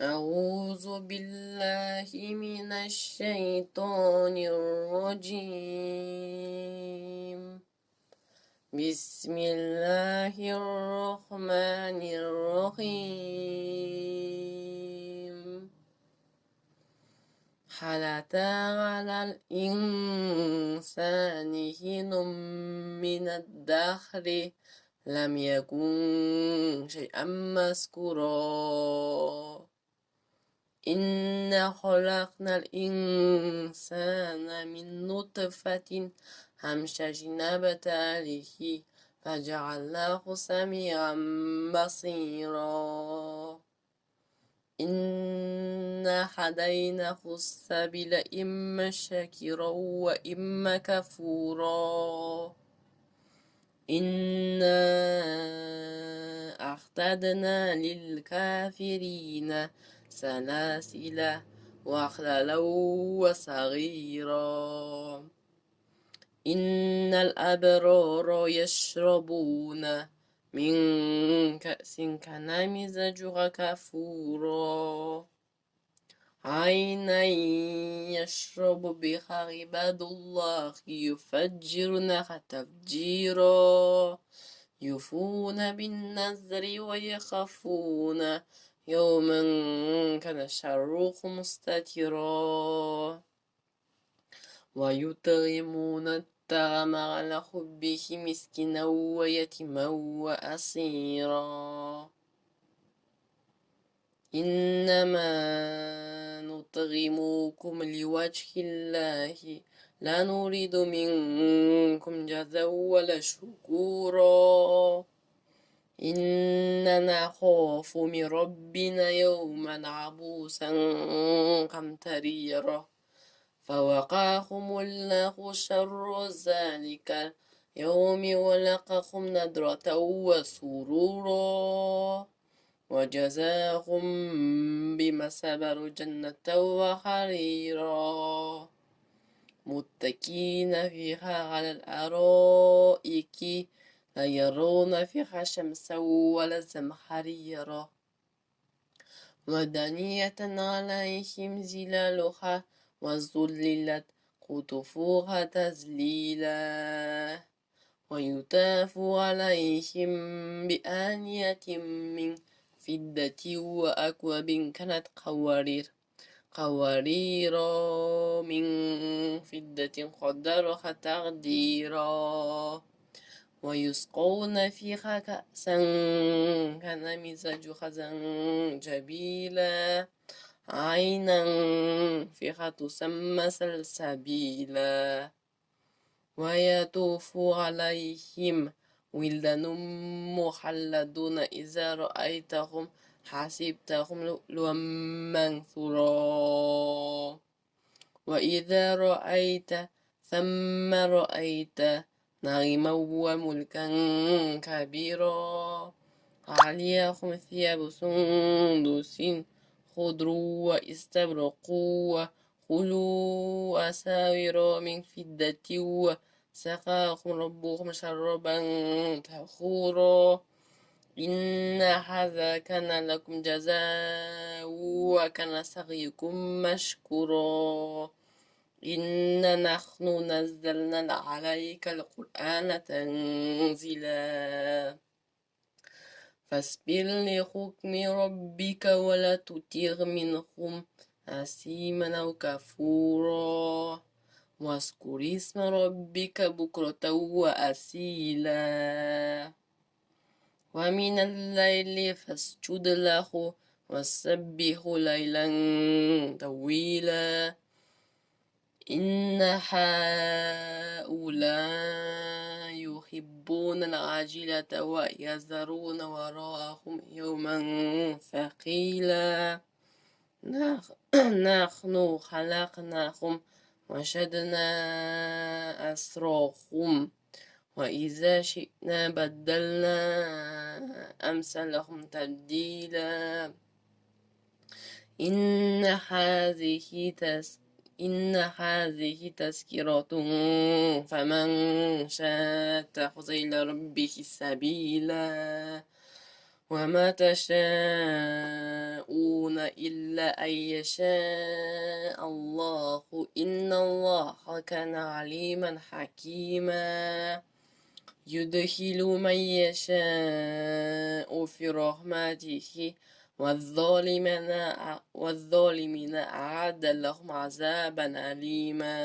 أعوذ بالله من الشيطان الرجيم. بسم الله الرحمن الرحيم. هل أتى على الإنسان حين من الدهر لم يكن شيئا مذكورا. إنا خلقنا الإنسان من نطفة أمشاج نبتليه فجعلناه سميعا بصيرا. إنا هديناه السبيل إما شاكرا وإما كفورا. إنا أعتدنا للكافرين سلاسل وأغلالا وسعيرا. إن الأبرار يشربون من كأس كان مزاجها كافورا. عينا يشرب بها عباد الله يفجرونها تفجيرا. يوفون بالنذر ويخافون يوما كان شره مستترا. ويطعمون الطعام على حبه مسكينا ويتيما وأسيرا. إنما نطعمكم لوجه الله لا نريد منكم جزاء ولا شكورا. إننا نخاف من ربنا يوما عبوسا قمطريرا. فوقاهم الله شر ذلك اليوم ولقاهم نضرة وسرورا. وجزاهم بما صبروا جنة وحريرا. متكئين فيها على الأرائك لا يرون فيها شمسا ولا زمهريرا. ودانية عليهم ظلالها وذللت قطوفها تذليلا. ويطاف عليهم بآنية من فضة وأكواب كانت قوارير من فضة قدرها تقديرا. ويسقون فيها كأسا كان مزاجها زنجبيلا. عينا فيها تسمى سلسبيلا. ويطوف عليهم ولدان مخلدون إذا رأيتهم حسبتهم لؤلؤا منثورا. وإذا رأيت ثم رأيت نعيما وملكا كبيرا. عليهم ثياب سندس خضر واستبرق وحلوا أساور من فضة وسقاهم ربهم شربا طهورا. إن هذا كان لكم جزاء وكان سعيكم مشكورا. إنا نحن نزلنا عليك القرآن تنزيلا. فاصبر لحكم ربك ولا تطع منهم آثما أو كفورا. واذكر اسم ربك بكرة وأصيلا. ومن الليل فاسجد له وسبحه ليلا طويلا. إن هؤلاء يحبون العاجلة ويذرون وراءهم يوما ثقيلا. نحن خلقناهم وشدنا أسرهم وإذا شئنا بدلنا أمثالهم تبديلا. إن هذه تذكرة فمن شاء اتخذ إلى ربه سبيلا. وما تشاءون إلا أن يشاء الله إن الله كان عليما حكيما يدخل من يشاء في رحمته والظالمين أعد لهم عذابا أليما